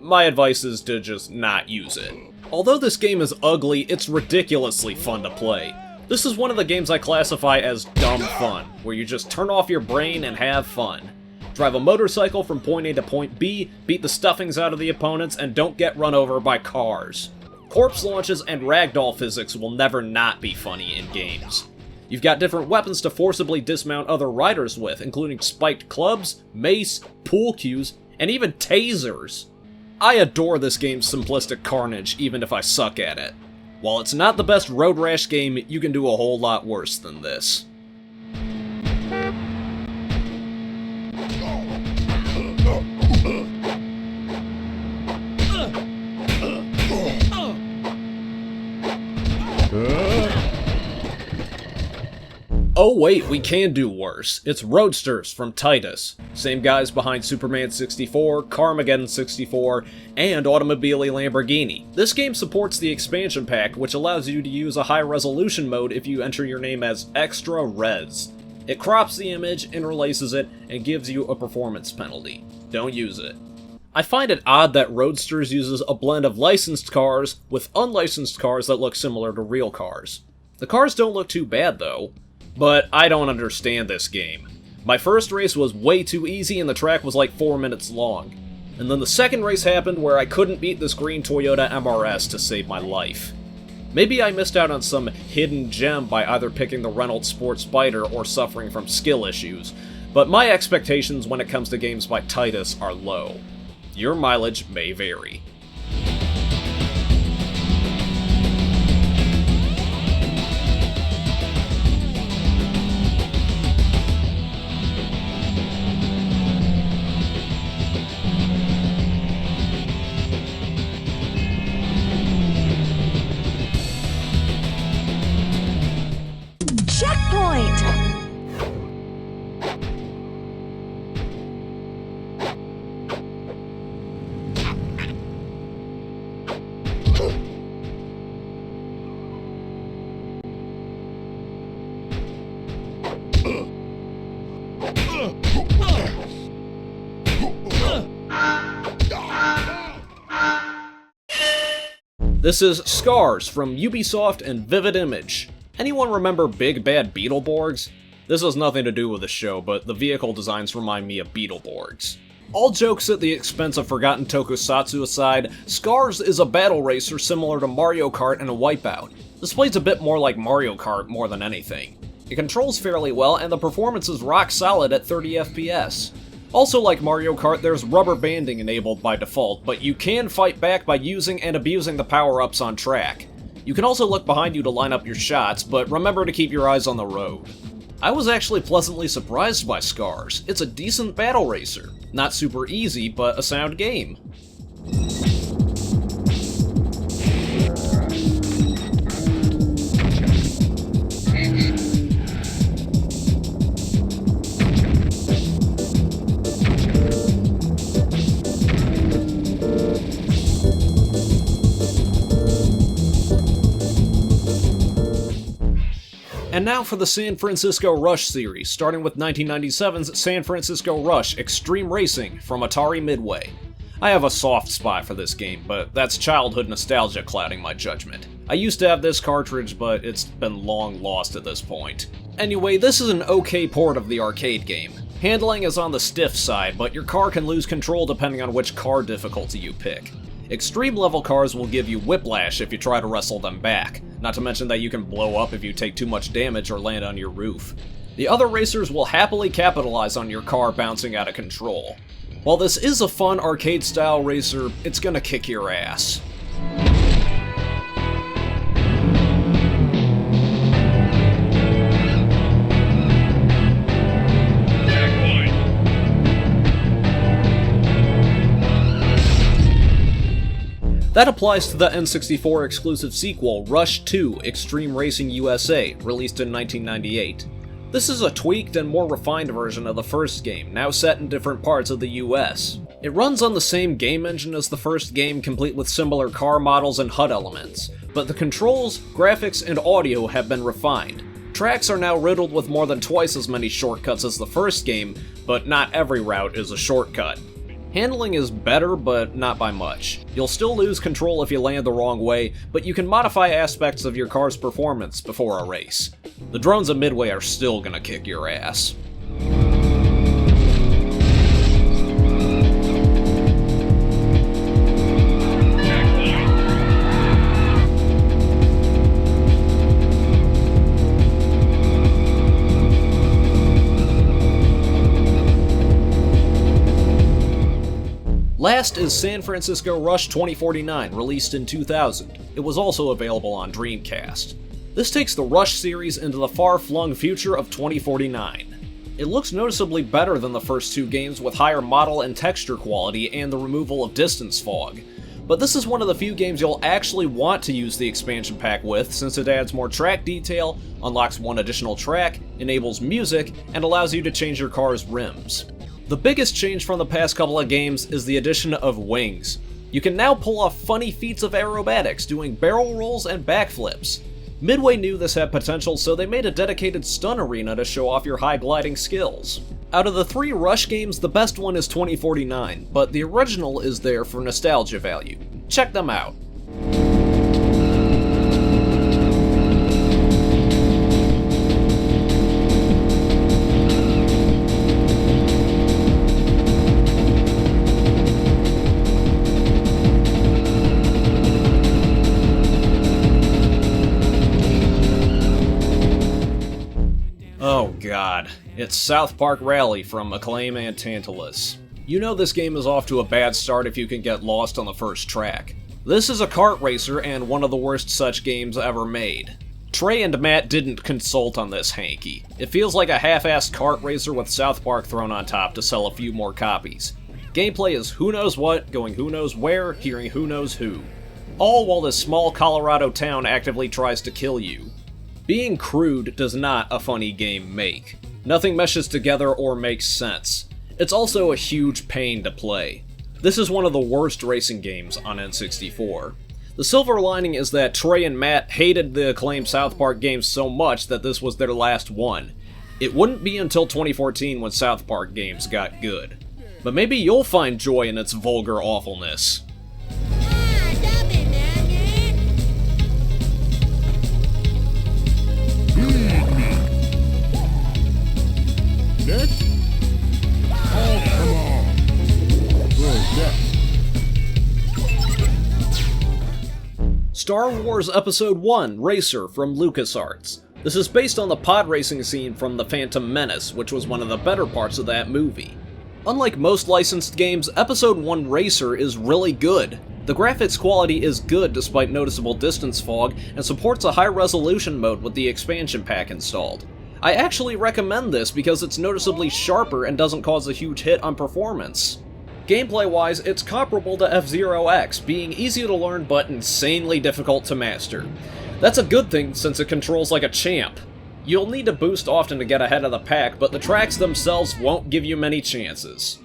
my advice is to just not use it. Although this game is ugly, it's ridiculously fun to play. This is one of the games I classify as dumb fun, where you just turn off your brain and have fun. Drive a motorcycle from point A to point B, beat the stuffings out of the opponents, and don't get run over by cars. Corpse launches and ragdoll physics will never not be funny in games. You've got different weapons to forcibly dismount other riders with, including spiked clubs, mace, pool cues, and even tasers. I adore this game's simplistic carnage, even if I suck at it. While it's not the best road rash game, you can do a whole lot worse than this. Oh wait, we can do worse. It's Roadsters from Titus. Same guys behind Superman 64, Carmageddon 64, and Automobili Lamborghini. This game supports the expansion pack, which allows you to use a high resolution mode if you enter your name as Extra Res. It crops the image, interlaces it, and gives you a performance penalty. Don't use it. I find it odd that Roadsters uses a blend of licensed cars with unlicensed cars that look similar to real cars. The cars don't look too bad though. But I don't understand this game. My first race was way too easy and the track was like 4 minutes long. And then the second race happened where I couldn't beat this green Toyota MRS to save my life. Maybe I missed out on some hidden gem by either picking the Renault Sport Spider or suffering from skill issues, but my expectations when it comes to games by Titus are low. Your mileage may vary. Checkpoint! This is Scars from Ubisoft and Vivid Image. Anyone remember Big Bad Beetleborgs? This has nothing to do with the show, but the vehicle designs remind me of Beetleborgs. All jokes at the expense of forgotten tokusatsu aside, Scars is a battle racer similar to Mario Kart and a Wipeout. This plays a bit more like Mario Kart more than anything. It controls fairly well, and the performance is rock solid at 30 FPS. Also like Mario Kart, there's rubber banding enabled by default, but you can fight back by using and abusing the power-ups on track. You can also look behind you to line up your shots, but remember to keep your eyes on the road. I was actually pleasantly surprised by Scars. It's a decent battle racer. Not super easy, but a sound game. And now for the San Francisco Rush series, starting with 1997's San Francisco Rush Extreme Racing from Atari Midway. I have a soft spot for this game, but that's childhood nostalgia clouding my judgment. I used to have this cartridge, but it's been long lost at this point. Anyway, this is an okay port of the arcade game. Handling is on the stiff side, but your car can lose control depending on which car difficulty you pick. Extreme level cars will give you whiplash if you try to wrestle them back, not to mention that you can blow up if you take too much damage or land on your roof. The other racers will happily capitalize on your car bouncing out of control. While this is a fun arcade-style racer, it's gonna kick your ass. That applies to the N64 exclusive sequel, Rush 2 Extreme Racing USA, released in 1998. This is a tweaked and more refined version of the first game, now set in different parts of the US. It runs on the same game engine as the first game, complete with similar car models and HUD elements, but the controls, graphics, and audio have been refined. Tracks are now riddled with more than twice as many shortcuts as the first game, but not every route is a shortcut. Handling is better, but not by much. You'll still lose control if you land the wrong way, but you can modify aspects of your car's performance before a race. The drones at Midway are still gonna kick your ass. Last is San Francisco Rush 2049, released in 2000. It was also available on Dreamcast. This takes the Rush series into the far-flung future of 2049. It looks noticeably better than the first two games with higher model and texture quality and the removal of distance fog. But this is one of the few games you'll actually want to use the expansion pack with, since it adds more track detail, unlocks one additional track, enables music, and allows you to change your car's rims. The biggest change from the past couple of games is the addition of wings. You can now pull off funny feats of aerobatics, doing barrel rolls and backflips. Midway knew this had potential, so they made a dedicated stunt arena to show off your high gliding skills. Out of the three Rush games, the best one is 2049, but the original is there for nostalgia value. Check them out. Oh god, it's South Park Rally from Acclaim and Tantalus. You know this game is off to a bad start if you can get lost on the first track. This is a kart racer and one of the worst such games ever made. Trey and Matt didn't consult on this hanky. It feels like a half-assed kart racer with South Park thrown on top to sell a few more copies. Gameplay is who knows what, going who knows where, hearing who knows who. All while this small Colorado town actively tries to kill you. Being crude does not a funny game make. Nothing meshes together or makes sense. It's also a huge pain to play. This is one of the worst racing games on N64. The silver lining is that Trey and Matt hated the acclaimed South Park games so much that this was their last one. It wouldn't be until 2014 when South Park games got good. But maybe you'll find joy in its vulgar awfulness. Next? Oh, come on. Where's that? Star Wars Episode 1 Racer from LucasArts. This is based on the pod racing scene from The Phantom Menace, which was one of the better parts of that movie. Unlike most licensed games, Episode 1 Racer is really good. The graphics quality is good despite noticeable distance fog, and supports a high-resolution mode with the expansion pack installed. I actually recommend this because it's noticeably sharper and doesn't cause a huge hit on performance. Gameplay-wise, it's comparable to F-Zero X, being easy to learn but insanely difficult to master. That's a good thing since it controls like a champ. You'll need to boost often to get ahead of the pack, but the tracks themselves won't give you many chances.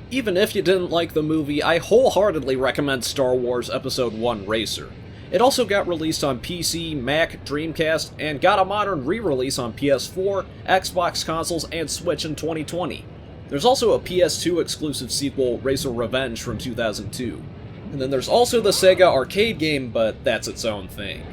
Even if you didn't like the movie, I wholeheartedly recommend Star Wars Episode 1 Racer. It also got released on PC, Mac, Dreamcast, and got a modern re-release on PS4, Xbox consoles, and Switch in 2020. There's also a PS2 exclusive sequel, Racer Revenge, from 2002. And then there's also the Sega arcade game, but that's its own thing.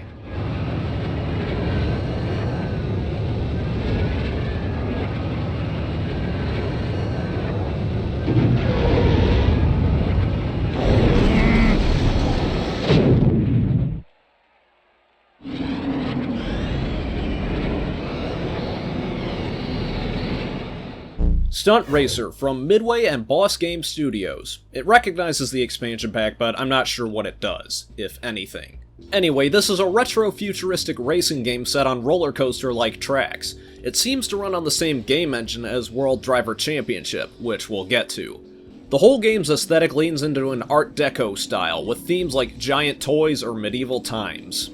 Stunt Racer from Midway and Boss Game Studios. It recognizes the expansion pack, but I'm not sure what it does, if anything. Anyway, this is a retro-futuristic racing game set on roller coaster-like tracks. It seems to run on the same game engine as World Driver Championship, which we'll get to. The whole game's aesthetic leans into an Art Deco style, with themes like giant toys or medieval times.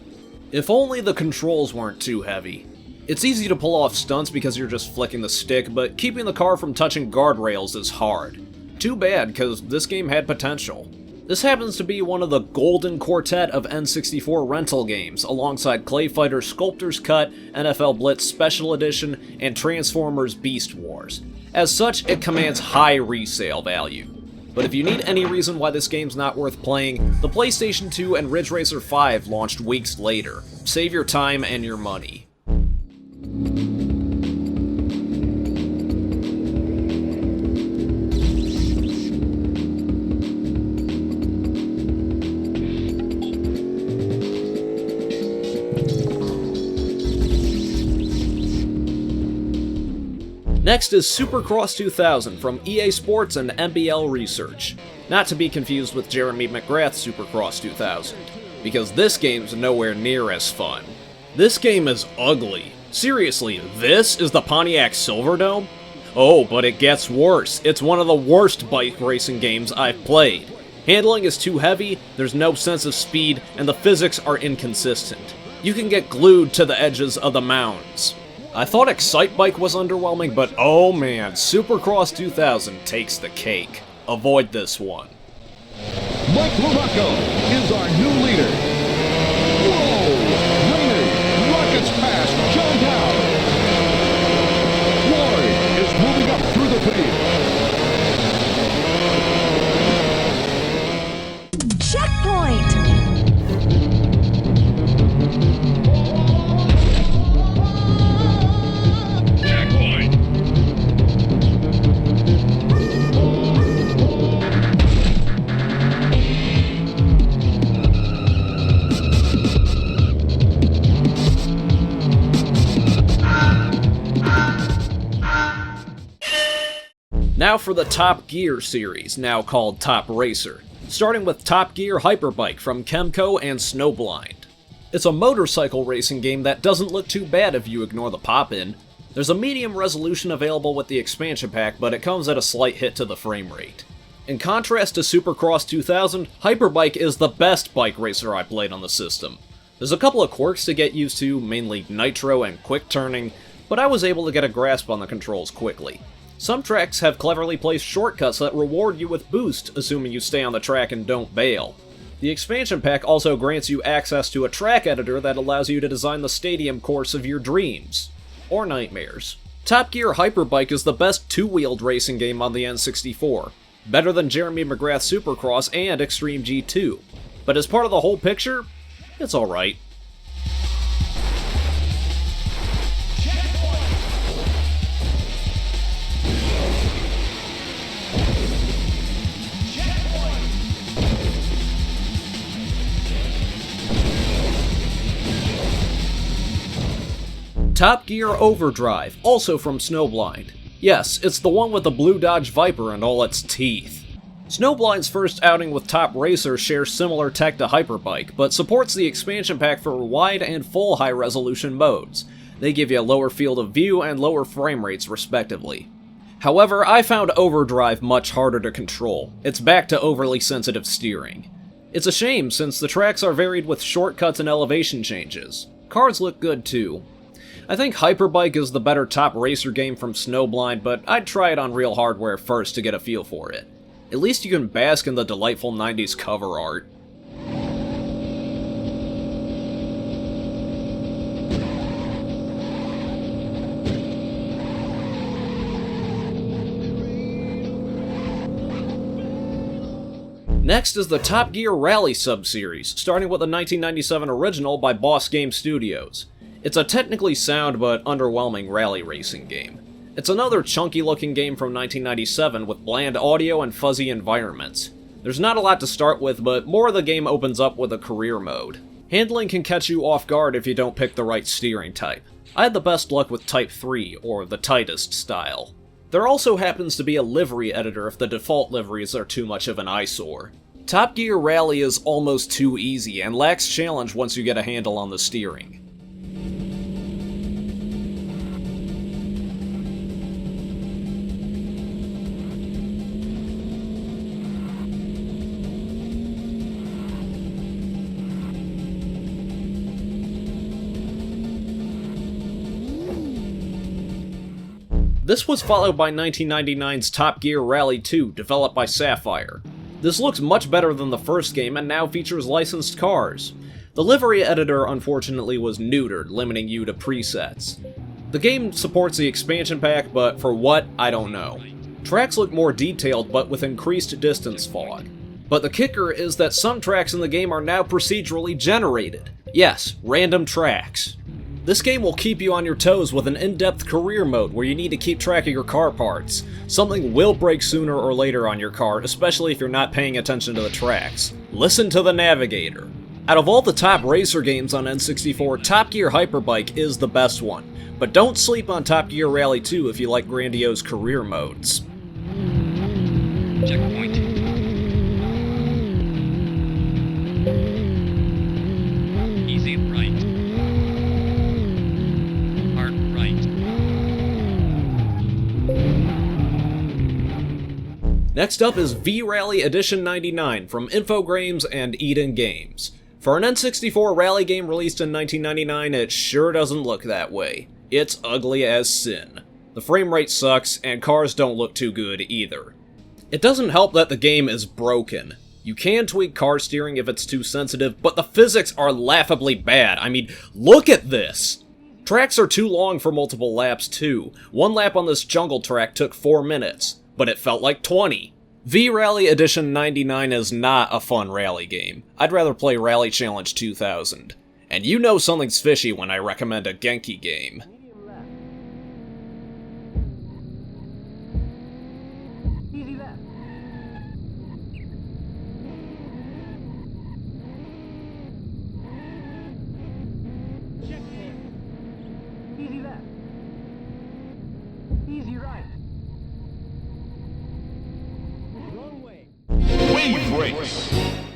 If only the controls weren't too heavy. It's easy to pull off stunts because you're just flicking the stick, but keeping the car from touching guardrails is hard. Too bad, because this game had potential. This happens to be one of the golden quartet of N64 rental games, alongside Clay Fighter Sculptor's Cut, NFL Blitz Special Edition, and Transformers Beast Wars. As such, it commands high resale value. But if you need any reason why this game's not worth playing, the PlayStation 2 and Ridge Racer 5 launched weeks later. Save your time and your money. Next is Supercross 2000 from EA Sports and MBL Research. Not to be confused with Jeremy McGrath's Supercross 2000, because this game's nowhere near as fun. This game is ugly. Seriously, this is the Pontiac Silverdome? Oh, but it gets worse. It's one of the worst bike racing games I've played. Handling is too heavy, there's no sense of speed, and the physics are inconsistent. You can get glued to the edges of the mounds. I thought Excitebike was underwhelming, but oh man, Supercross 2000 takes the cake. Avoid this one. Mike Larocco is our new leader. Whoa! Rainer rockets past John Dow. Floyd is moving up through the field. Checkpoint! Now for the Top Gear series, now called Top Racer, starting with Top Gear Hyperbike from Kemco and Snowblind. It's a motorcycle racing game that doesn't look too bad if you ignore the pop-in. There's a medium resolution available with the expansion pack, but it comes at a slight hit to the frame rate. In contrast to Supercross 2000, Hyperbike is the best bike racer I played on the system. There's a couple of quirks to get used to, mainly nitro and quick turning, but I was able to get a grasp on the controls quickly. Some tracks have cleverly placed shortcuts that reward you with boost, assuming you stay on the track and don't bail. The expansion pack also grants you access to a track editor that allows you to design the stadium course of your dreams. Or nightmares. Top Gear Hyperbike is the best two-wheeled racing game on the N64. Better than Jeremy McGrath's Supercross and Extreme G2. But as part of the whole picture, it's alright. Top Gear Overdrive, also from Snowblind. Yes, it's the one with the blue Dodge Viper and all its teeth. Snowblind's first outing with Top Racer shares similar tech to Hyperbike, but supports the expansion pack for wide and full high-resolution modes. They give you a lower field of view and lower frame rates respectively. However, I found Overdrive much harder to control. It's back to overly sensitive steering. It's a shame since the tracks are varied with shortcuts and elevation changes. Cars look good too. I think Hyperbike is the better Top Racer game from Snowblind, but I'd try it on real hardware first to get a feel for it. At least you can bask in the delightful 90s cover art. Next is the Top Gear Rally sub-series, starting with the 1997 original by Boss Game Studios. It's a technically sound but underwhelming rally racing game. It's another chunky-looking game from 1997 with bland audio and fuzzy environments. There's not a lot to start with, but more of the game opens up with a career mode. Handling can catch you off guard if you don't pick the right steering type. I had the best luck with Type 3, or the tightest style. There also happens to be a livery editor if the default liveries are too much of an eyesore. Top Gear Rally is almost too easy and lacks challenge once you get a handle on the steering. This was followed by 1999's Top Gear Rally 2, developed by Sapphire. This looks much better than the first game and now features licensed cars. The livery editor unfortunately was neutered, limiting you to presets. The game supports the expansion pack, but for what, I don't know. Tracks look more detailed but with increased distance fog. But the kicker is that some tracks in the game are now procedurally generated. Yes, random tracks. This game will keep you on your toes with an in-depth career mode where you need to keep track of your car parts. Something will break sooner or later on your car, especially if you're not paying attention to the tracks. Listen to the navigator. Out of all the top racer games on N64, Top Gear Hyperbike is the best one. But don't sleep on Top Gear Rally 2 if you like grandiose career modes. Checkpoint. Easy right. Hard right. Next up is V-Rally Edition 99 from Infogrames and Eden Games. For an N64 rally game released in 1999, it sure doesn't look that way. It's ugly as sin. The frame rate sucks, and cars don't look too good either. It doesn't help that the game is broken. You can tweak car steering if it's too sensitive, but the physics are laughably bad. I mean, look at this! Tracks are too long for multiple laps too. One lap on this jungle track took 4 minutes, but it felt like 20. V-Rally Edition 99 is not a fun rally game. I'd rather play Rally Challenge 2000. And you know something's fishy when I recommend a Genki game. Easy left. Checkpoint. Easy left. Easy right. Wrong way. Wave Race.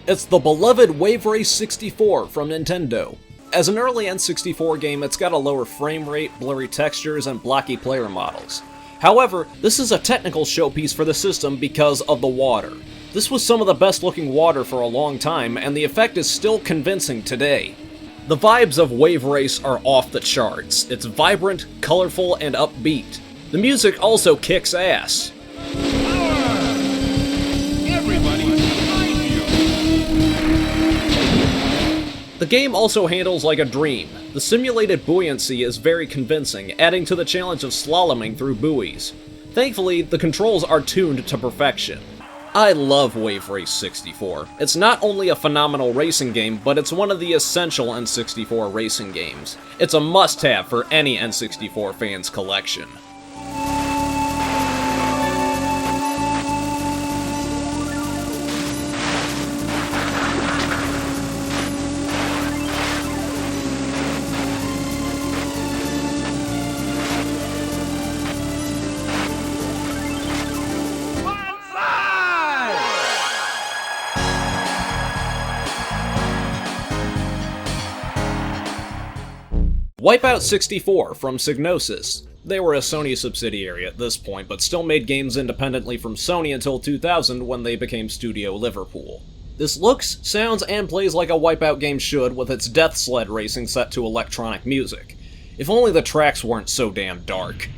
It's the beloved Wave Race 64 from Nintendo. As an early N64 game, it's got a lower frame rate, blurry textures, and blocky player models. However, this is a technical showpiece for the system because of the water. This was some of the best looking water for a long time, and the effect is still convincing today. The vibes of Wave Race are off the charts. It's vibrant, colorful, and upbeat. The music also kicks ass. The game also handles like a dream. The simulated buoyancy is very convincing, adding to the challenge of slaloming through buoys. Thankfully, the controls are tuned to perfection. I love Wave Race 64. It's not only a phenomenal racing game, but it's one of the essential N64 racing games. It's a must-have for any N64 fan's collection. Wipeout 64 from Psygnosis. They were a Sony subsidiary at this point, but still made games independently from Sony until 2000 when they became Studio Liverpool. This looks, sounds, and plays like a Wipeout game should, with its death sled racing set to electronic music. If only the tracks weren't so damn dark.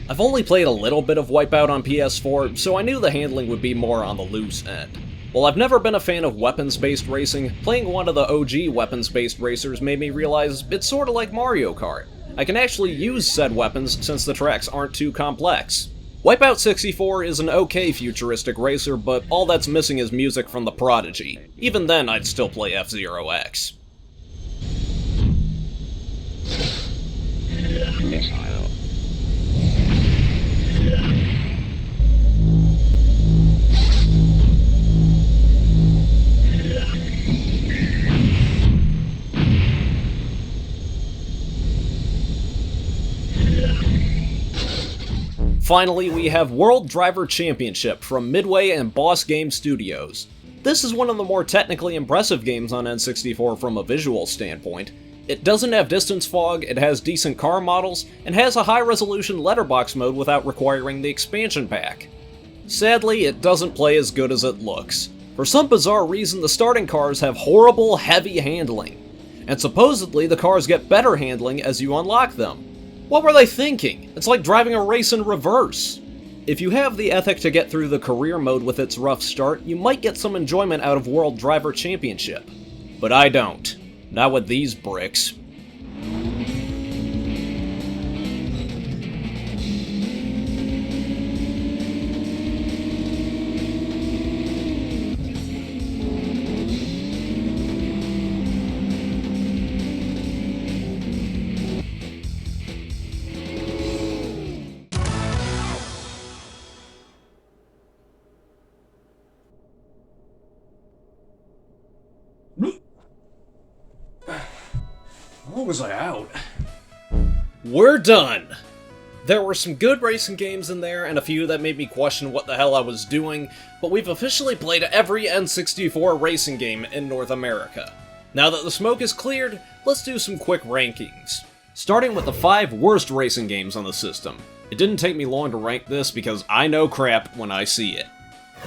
I've only played a little bit of Wipeout on PS4, so I knew the handling would be more on the loose end. While I've never been a fan of weapons-based racing, playing one of the OG weapons-based racers made me realize it's sorta like Mario Kart. I can actually use said weapons since the tracks aren't too complex. Wipeout 64 is an okay futuristic racer, but all that's missing is music from the Prodigy. Even then, I'd still play F-Zero X. Finally, we have World Driver Championship from Midway and Boss Game Studios. This is one of the more technically impressive games on N64 from a visual standpoint. It doesn't have distance fog, it has decent car models, and has a high-resolution letterbox mode without requiring the expansion pack. Sadly, it doesn't play as good as it looks. For some bizarre reason, the starting cars have horrible, heavy handling. And supposedly, the cars get better handling as you unlock them. What were they thinking? It's like driving a race in reverse. If you have the ethic to get through the career mode with its rough start, you might get some enjoyment out of World Driver Championship. But I don't. Not with these bricks. long was I out? We're done! There were some good racing games in there, and a few that made me question what the hell I was doing, but we've officially played every N64 racing game in North America. Now that the smoke is cleared, let's do some quick rankings. Starting with the 5 worst racing games on the system. It didn't take me long to rank this because I know crap when I see it.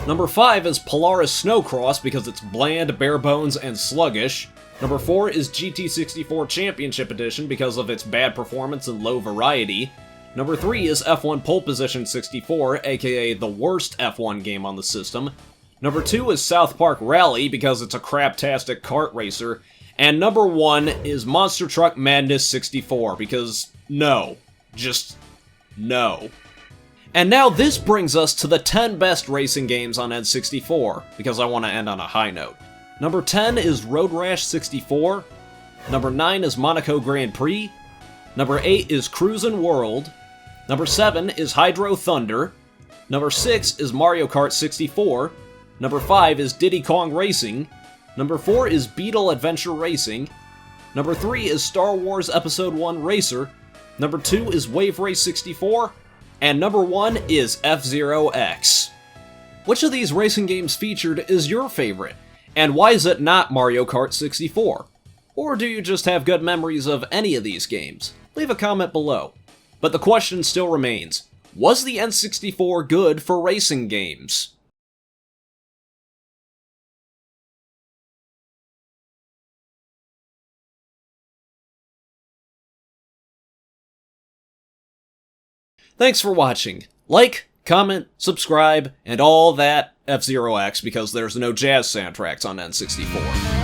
Number 5 is Polaris Snowcross because it's bland, bare bones, and sluggish. Number 4 is GT64 Championship Edition because of its bad performance and low variety. Number 3 is F1 Pole Position 64, aka the worst F1 game on the system. Number 2 is South Park Rally because it's a craptastic kart racer. And number 1 is Monster Truck Madness 64 because no. Just no. And now this brings us to the 10 best racing games on N64, because I want to end on a high note. Number 10 is Road Rash 64. Number 9 is Monaco Grand Prix. Number 8 is Cruisin' World. Number 7 is Hydro Thunder. Number 6 is Mario Kart 64. Number 5 is Diddy Kong Racing. Number 4 is Beetle Adventure Racing. Number 3 is Star Wars Episode 1 Racer. Number 2 is Wave Race 64. And number 1 is F-Zero X. Which of these racing games featured is your favorite? And why is it not Mario Kart 64? Or do you just have good memories of any of these games? Leave a comment below. But the question still remains, was the N64 good for racing games? Thanks for watching. Like, comment, subscribe, and all that F-Zero X because there's no jazz soundtracks on N64.